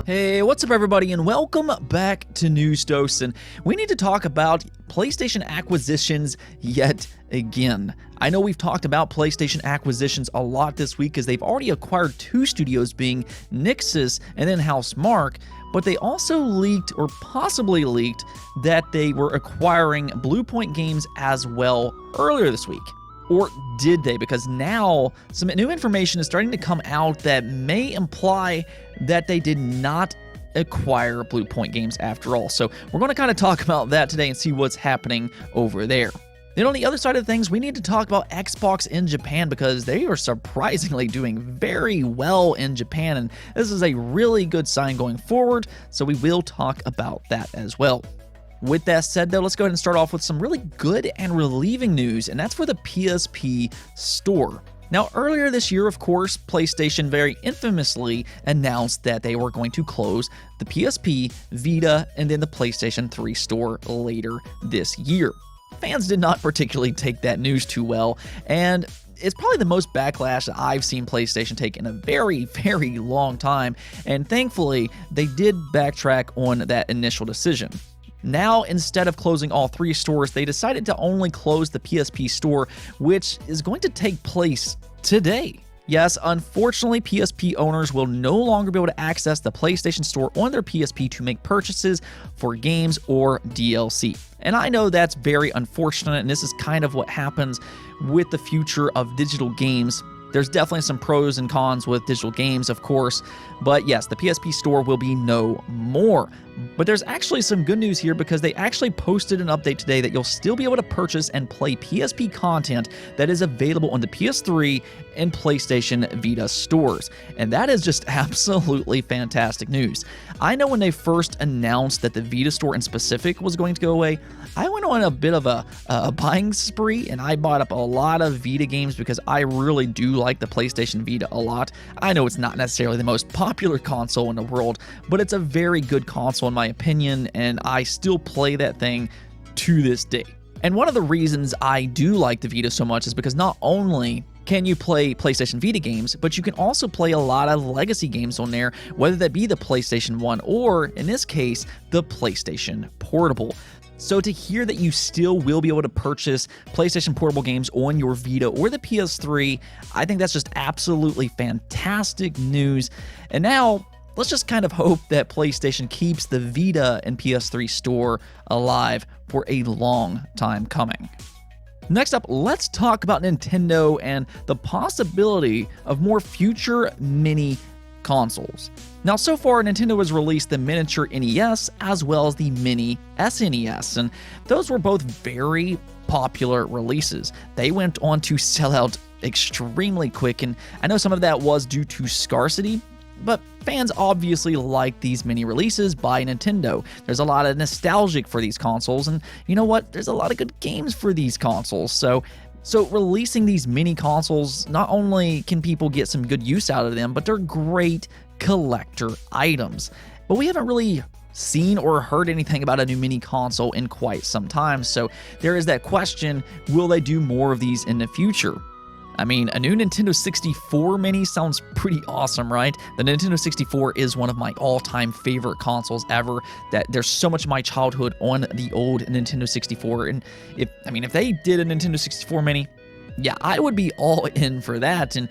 Hey, what's up everybody, and welcome back to News Dose. And we need to talk about PlayStation acquisitions yet again. I know we've talked about PlayStation acquisitions a lot this week because they've already acquired two studios, being Nixxes and then Housemarque, but they also leaked, or possibly leaked, that they were acquiring Bluepoint Games as well earlier this week. Or did they? Because now some new information is starting to come out that may imply that they did not acquire Bluepoint Games after all. So we're going to kind of talk about that today and see what's happening over there. Then on the other side of things, we need to talk about Xbox in Japan because they are surprisingly doing very well in Japan, and this is a really good sign going forward, so we will talk about that as well. With that said, though, let's go ahead and start off with some really good and relieving news, and that's for the PSP Store. Now, earlier this year, of course, PlayStation very infamously announced that they were going to close the PSP, Vita, and then the PlayStation 3 store later this year. Fans did not particularly take that news too well, and it's probably the most backlash that I've seen PlayStation take in a very, very long time, and thankfully, they did backtrack on that initial decision. Now, instead of closing all three stores, they decided to only close the PSP store, which is going to take place today. Yes, unfortunately, PSP owners will no longer be able to access the PlayStation Store on their PSP to make purchases for games or DLC. And I know that's very unfortunate, and this is kind of what happens with the future of digital games. There's definitely some pros and cons with digital games, of course, but yes, the PSP Store will be no more. But there's actually some good news here because they actually posted an update today that you'll still be able to purchase and play PSP content that is available on the PS3 and PlayStation Vita stores. And that is just absolutely fantastic news. I know when they first announced that the Vita store in specific was going to go away, I went on a bit of a buying spree, and I bought up a lot of Vita games because I really do like the PlayStation Vita a lot. I know it's not necessarily the most popular console in the world, but it's a very good console in my opinion, and I still play that thing to this day. And one of the reasons I do like the Vita so much is because not only can you play PlayStation Vita games, but you can also play a lot of legacy games on there, whether that be the PlayStation 1 or, in this case, the PlayStation Portable. So to hear that you still will be able to purchase PlayStation Portable games on your Vita or the PS3, I think that's just absolutely fantastic news. And now, let's just kind of hope that PlayStation keeps the Vita and PS3 store alive for a long time coming. Next up, let's talk about Nintendo and the possibility of more future mini consoles. Now, so far, Nintendo has released the miniature NES as well as the mini SNES, and those were both very popular releases. They went on to sell out extremely quick, and I know some of that was due to scarcity, but fans obviously like these mini releases by Nintendo. There's a lot of nostalgic for these consoles, and you know what? There's a lot of good games for these consoles, so releasing these mini consoles, not only can people get some good use out of them, but they're great collector items. But we haven't really seen or heard anything about a new mini console in quite some time, so there is that question, will they do more of these in the future? I mean, a new Nintendo 64 mini sounds pretty awesome, right? The Nintendo 64 is one of my all-time favorite consoles ever. That there's so much of my childhood on the old Nintendo 64, and if they did a Nintendo 64 mini, yeah, I would be all in for that. And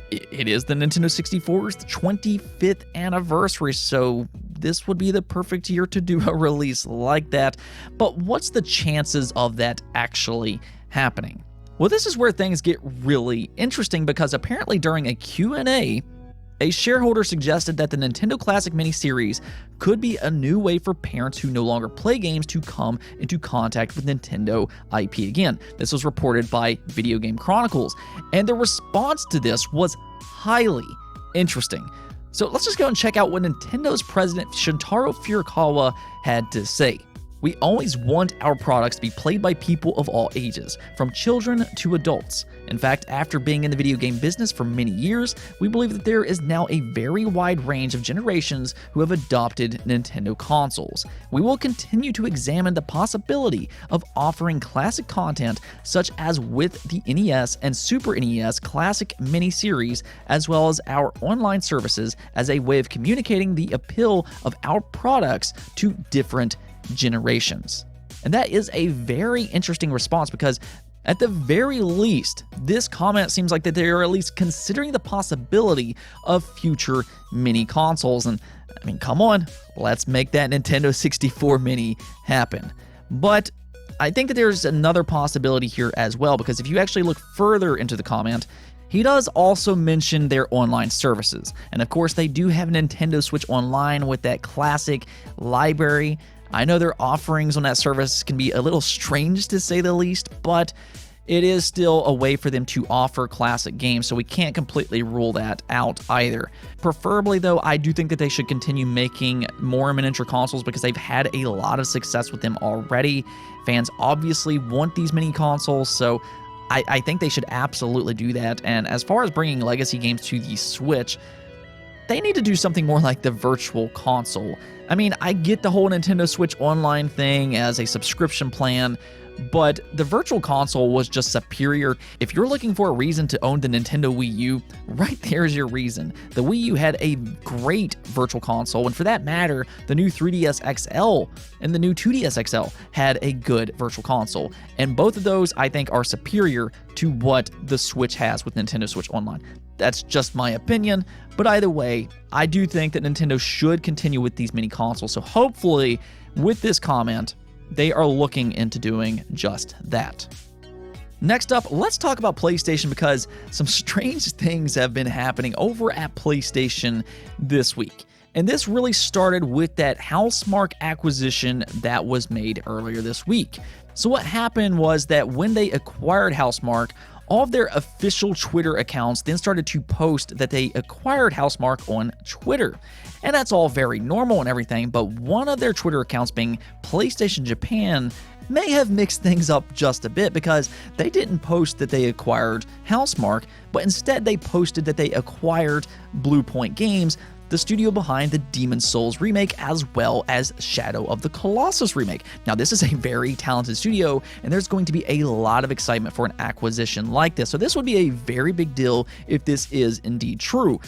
it is the Nintendo 64's 25th anniversary, so this would be the perfect year to do a release like that. But what's the chances of that actually happening? Well, this is where things get really interesting because apparently during a Q&A, a shareholder suggested that the Nintendo Classic Mini Series could be a new way for parents who no longer play games to come into contact with Nintendo IP again. This was reported by Video Game Chronicles, and the response to this was highly interesting. So let's just go and check out what Nintendo's president Shintaro Furukawa had to say. We always want our products to be played by people of all ages, from children to adults. In fact, after being in the video game business for many years, we believe that there is now a very wide range of generations who have adopted Nintendo consoles. We will continue to examine the possibility of offering classic content such as with the NES and Super NES Classic mini-series, as well as our online services as a way of communicating the appeal of our products to different generations. And that is a very interesting response because at the very least, this comment seems like that they are at least considering the possibility of future mini consoles. And I mean, come on, let's make that Nintendo 64 mini happen. But I think that there's another possibility here as well, because if you actually look further into the comment, he does also mention their online services. And of course, they do have Nintendo Switch Online with that classic library. I know their offerings on that service can be a little strange to say the least, but it is still a way for them to offer classic games, so we can't completely rule that out either. Preferably, though, I do think that they should continue making more miniature consoles because they've had a lot of success with them already. Fans obviously want these mini consoles, so I think they should absolutely do that. And as far as bringing legacy games to the Switch, they need to do something more like the Virtual Console. I mean, I get the whole Nintendo Switch Online thing as a subscription plan, but the Virtual Console was just superior. If you're looking for a reason to own the Nintendo Wii U, right there's your reason. The Wii U had a great Virtual Console, and for that matter, the new 3DS XL and the new 2DS XL had a good Virtual Console. And both of those, I think, are superior to what the Switch has with Nintendo Switch Online. That's just my opinion, but either way, I do think that Nintendo should continue with these mini consoles, so hopefully, with this comment, they are looking into doing just that. Next up, let's talk about PlayStation because some strange things have been happening over at PlayStation this week. And this really started with that Housemarque acquisition that was made earlier this week. So what happened was that when they acquired Housemarque, all of their official Twitter accounts then started to post that they acquired Housemarque on Twitter. And that's all very normal and everything, but one of their Twitter accounts, being PlayStation Japan, may have mixed things up just a bit because they didn't post that they acquired Housemarque, but instead they posted that they acquired Bluepoint Games, the studio behind the Demon's Souls remake, as well as Shadow of the Colossus remake. Now, this is a very talented studio, and there's going to be a lot of excitement for an acquisition like this. So this would be a very big deal if this is indeed true.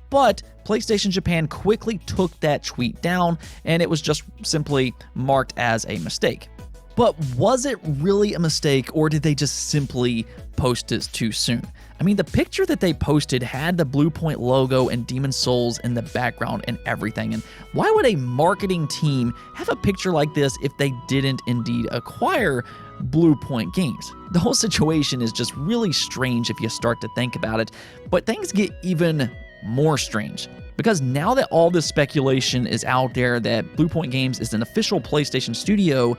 But PlayStation Japan quickly took that tweet down, and it was just simply marked as a mistake. But was it really a mistake, or did they just simply post it too soon? I mean, the picture that they posted had the Bluepoint logo and Demon's Souls in the background and everything, and why would a marketing team have a picture like this if they didn't indeed acquire Bluepoint Games? The whole situation is just really strange if you start to think about it, but things get even more strange. Because now that all this speculation is out there that Bluepoint Games is an official PlayStation studio,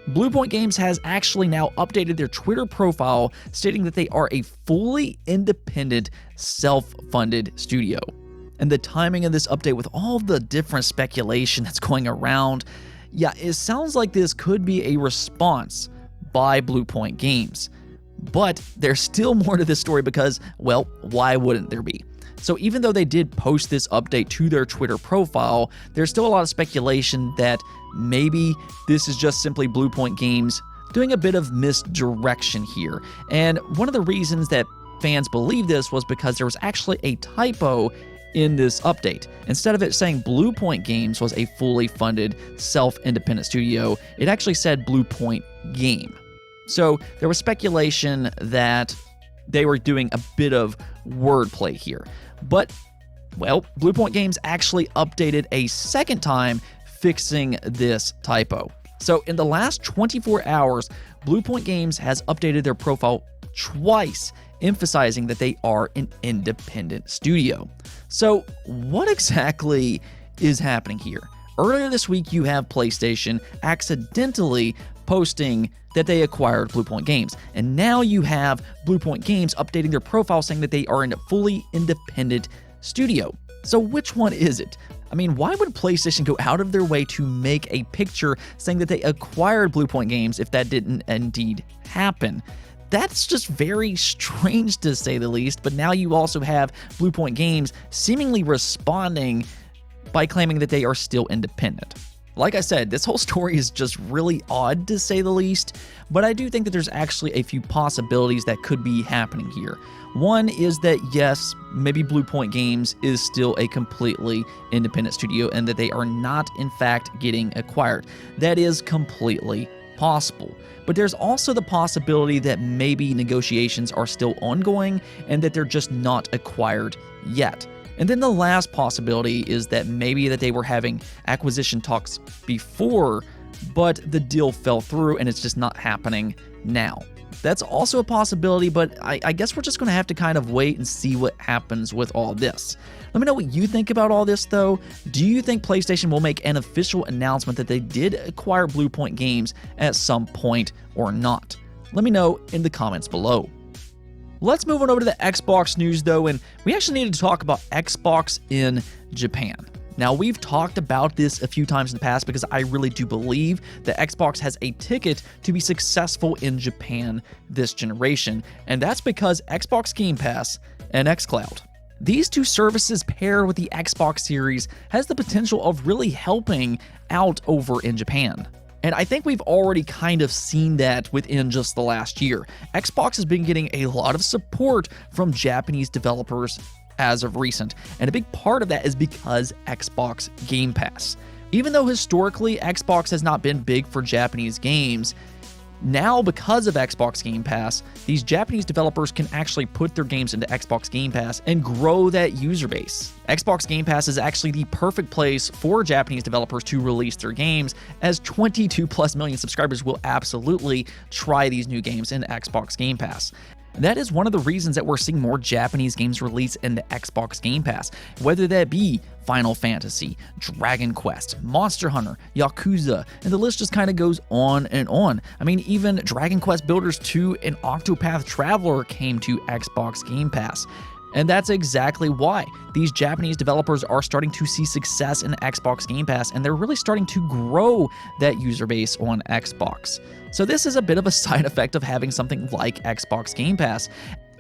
Bluepoint Games has actually now updated their Twitter profile stating that they are a fully independent, self-funded studio. And the timing of this update with all the different speculation that's going around, yeah, it sounds like this could be a response by Bluepoint Games. But there's still more to this story because, well, why wouldn't there be? So even though they did post this update to their Twitter profile, there's still a lot of speculation that maybe this is just simply Bluepoint Games doing a bit of misdirection here. And one of the reasons that fans believe this was because there was actually a typo in this update. Instead of it saying Bluepoint Games was a fully funded, self-independent studio, it actually said Bluepoint Game. So there was speculation that they were doing a bit of wordplay here. But, well, Bluepoint Games actually updated a second time, fixing this typo. So in the last 24 hours, Bluepoint Games has updated their profile twice, emphasizing that they are an independent studio. So what exactly is happening here? Earlier this week, you have PlayStation accidentally posting that they acquired Bluepoint Games. And now you have Bluepoint Games updating their profile saying that they are a fully independent studio. So which one is it? I mean, why would PlayStation go out of their way to make a picture saying that they acquired Bluepoint Games if that didn't indeed happen? That's just very strange to say the least, but now you also have Bluepoint Games seemingly responding by claiming that they are still independent. Like I said, this whole story is just really odd to say the least, but I do think that there's actually a few possibilities that could be happening here. One is that yes, maybe Bluepoint Games is still a completely independent studio and that they are not in fact getting acquired. That is completely possible. But there's also the possibility that maybe negotiations are still ongoing and that they're just not acquired yet. And then the last possibility is that maybe that they were having acquisition talks before, but the deal fell through and it's just not happening now. That's also a possibility, but I guess we're just going to have to kind of wait and see what happens with all this. Let me know what you think about all this, though. Do you think PlayStation will make an official announcement that they did acquire Bluepoint Games at some point or not? Let me know in the comments below. Let's move on over to the Xbox news, though, and we actually need to talk about Xbox in Japan. Now, we've talked about this a few times in the past because I really do believe that Xbox has a ticket to be successful in Japan this generation, and that's because Xbox Game Pass and xCloud. These two services paired with the Xbox Series has the potential of really helping out over in Japan. And I think we've already kind of seen that within just the last year. Xbox has been getting a lot of support from Japanese developers as of recent, and a big part of that is because Xbox Game Pass. Even though historically Xbox has not been big for Japanese games, now because of Xbox Game Pass, these Japanese developers can actually put their games into Xbox Game Pass and grow that user base. Xbox Game Pass is actually the perfect place for Japanese developers to release their games, as 22+ million subscribers will absolutely try these new games in Xbox Game Pass. That is one of the reasons that we're seeing more Japanese games released in the Xbox Game Pass, whether that be Final Fantasy, Dragon Quest, Monster Hunter, Yakuza, and the list just kind of goes on and on. I mean, even Dragon Quest Builders 2 and Octopath Traveler came to Xbox Game Pass. And that's exactly why these Japanese developers are starting to see success in Xbox Game Pass, and they're really starting to grow that user base on Xbox. So this is a bit of a side effect of having something like Xbox Game Pass.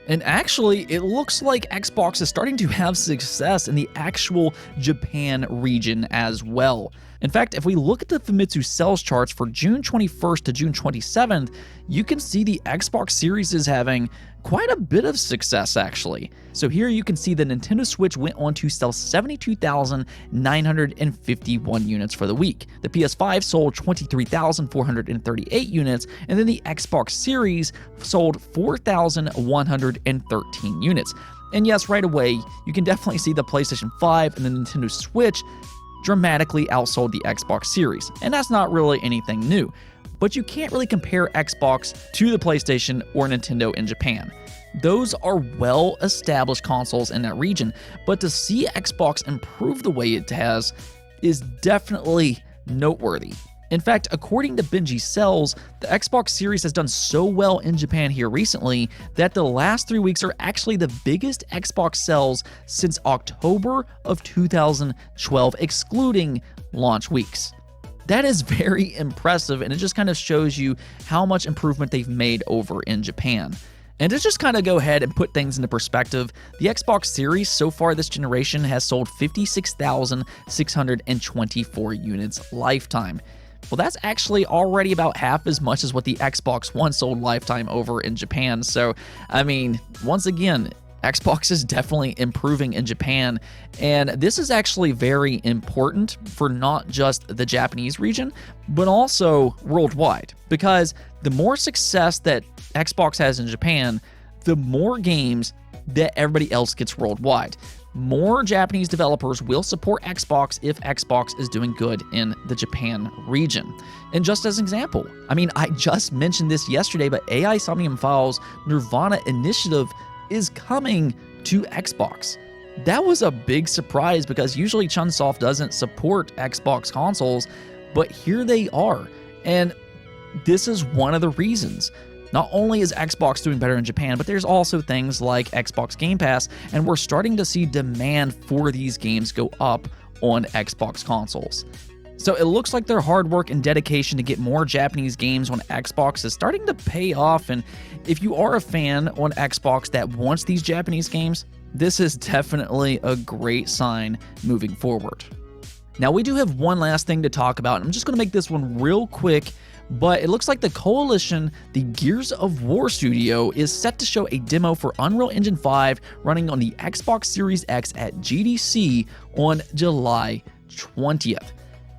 And actually, it looks like Xbox is starting to have success in the actual Japan region as well. In fact, if we look at the Famitsu sales charts for June 21st to June 27th, you can see the Xbox Series is having quite a bit of success, actually. So here you can see the Nintendo Switch went on to sell 72,951 units for the week. The PS5 sold 23,438 units, and then the Xbox Series sold 4,113 units. And yes, right away, you can definitely see the PlayStation 5 and the Nintendo Switch dramatically outsold the Xbox Series, and that's not really anything new. But you can't really compare Xbox to the PlayStation or Nintendo in Japan. Those are well-established consoles in that region, but to see Xbox improve the way it has is definitely noteworthy. In fact, according to Benji Sells, the Xbox Series has done so well in Japan here recently that the last 3 weeks are actually the biggest Xbox sales since October of 2012, excluding launch weeks. That is very impressive, and it just kind of shows you how much improvement they've made over in Japan. And to just kind of go ahead and put things into perspective, the Xbox Series so far this generation has sold 56,624 units lifetime. Well, that's actually already about half as much as what the Xbox One sold lifetime over in Japan. So, I mean, once again, Xbox is definitely improving in Japan, and this is actually very important for not just the Japanese region, but also worldwide, because the more success that Xbox has in Japan, the more games that everybody else gets worldwide. More Japanese developers will support Xbox if Xbox is doing good in the Japan region. And just as an example, I mean, I just mentioned this yesterday, but AI Somnium Files' Nirvana initiative is coming to Xbox. That was a big surprise because usually Chunsoft doesn't support Xbox consoles, but here they are. And this is one of the reasons. Not only is Xbox doing better in Japan, but there's also things like Xbox Game Pass, and we're starting to see demand for these games go up on Xbox consoles. So it looks like their hard work and dedication to get more Japanese games on Xbox is starting to pay off, and if you are a fan on Xbox that wants these Japanese games, this is definitely a great sign moving forward. Now we do have one last thing to talk about, and I'm just going to make this one real quick, but it looks like the Coalition, the Gears of War studio, is set to show a demo for Unreal Engine 5 running on the Xbox Series X at GDC on July 20th.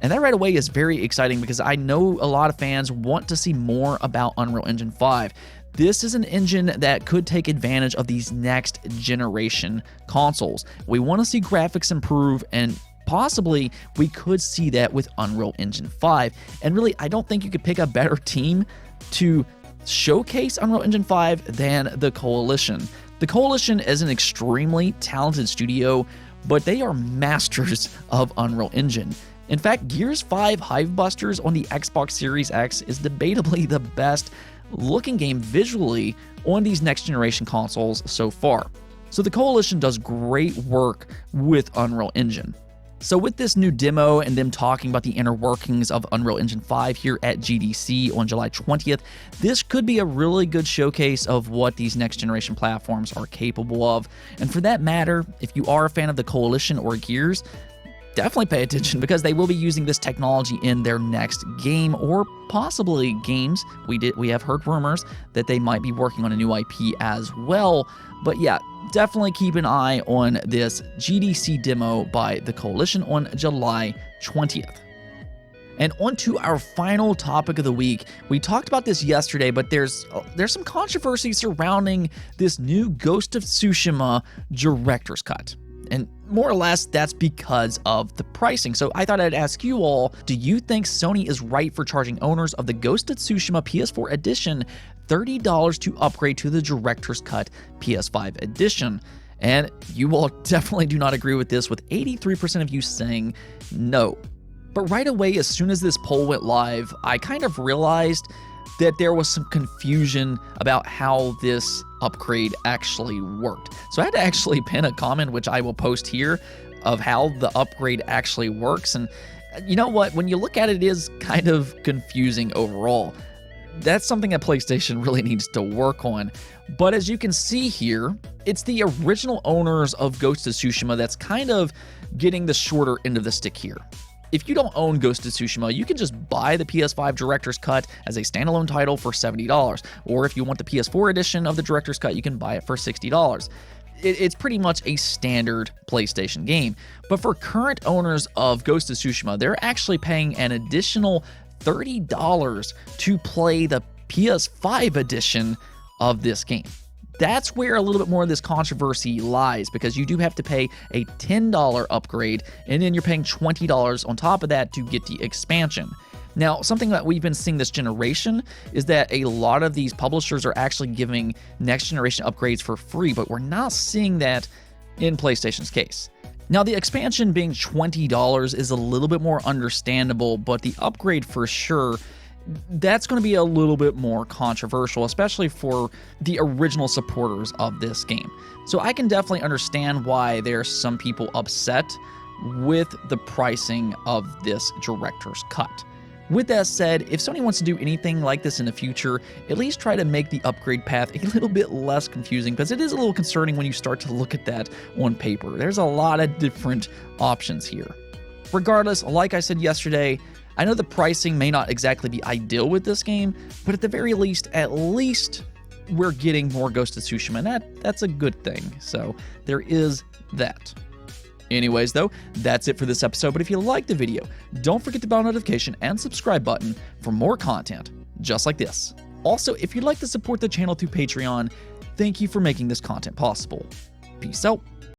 And that right away is very exciting because I know a lot of fans want to see more about Unreal Engine 5. This is an engine that could take advantage of these next generation consoles. We want to see graphics improve, and possibly we could see that with Unreal Engine 5. And really, I don't think you could pick a better team to showcase Unreal Engine 5 than the Coalition. The Coalition is an extremely talented studio, but they are masters of Unreal Engine. In fact, Gears 5 Hivebusters on the Xbox Series X is debatably the best looking game visually on these next generation consoles so far. So the Coalition does great work with Unreal Engine. So with this new demo and them talking about the inner workings of Unreal Engine 5 here at GDC on July 20th, this could be a really good showcase of what these next generation platforms are capable of. And for that matter, if you are a fan of the Coalition or Gears, definitely pay attention because they will be using this technology in their next game or possibly games. We have heard rumors that they might be working on a new IP as well. But yeah, definitely keep an eye on this GDC demo by the Coalition on July 20th. And on to our final topic of the week. We talked about this yesterday, but there's some controversy surrounding this new Ghost of Tsushima Director's Cut. And more or less, that's because of the pricing. So I thought I'd ask you all, do you think Sony is right for charging owners of the Ghost of Tsushima PS4 edition $30 to upgrade to the Director's Cut PS5 edition? And you all definitely do not agree with this, with 83% of you saying no. But right away, as soon as this poll went live, I kind of realized that there was some confusion about how this upgrade actually worked. So I had to actually pin a comment, which I will post here, of how the upgrade actually works. And you know what? When you look at it, it is kind of confusing overall. That's something that PlayStation really needs to work on. But as you can see here, it's the original owners of Ghost of Tsushima that's kind of getting the shorter end of the stick here. If you don't own Ghost of Tsushima, you can just buy the PS5 Director's Cut as a standalone title for $70. Or if you want the PS4 edition of the Director's Cut, you can buy it for $60. It's pretty much a standard PlayStation game. But for current owners of Ghost of Tsushima, they're actually paying an additional $30 to play the PS5 edition of this game. That's where a little bit more of this controversy lies, because you do have to pay a $10 upgrade, and then you're paying $20 on top of that to get the expansion. Now, something that we've been seeing this generation is that a lot of these publishers are actually giving next generation upgrades for free, but we're not seeing that in PlayStation's case. Now, the expansion being $20 is a little bit more understandable, but the upgrade for sure, that's going to be a little bit more controversial, especially for the original supporters of this game. So I can definitely understand why there's some people upset with the pricing of this Director's Cut. With that said, if Sony wants to do anything like this in the future, at least try to make the upgrade path a little bit less confusing, because it is a little concerning when you start to look at that on paper. There's a lot of different options here. Regardless, like I said yesterday, I know the pricing may not exactly be ideal with this game, but at the very least, we're getting more Ghost of Tsushima, and that's a good thing. So there is that. Anyways, though, that's it for this episode, but if you liked the video, don't forget the bell notification and subscribe button for more content just like this. Also, if you'd like to support the channel through Patreon, thank you for making this content possible. Peace out.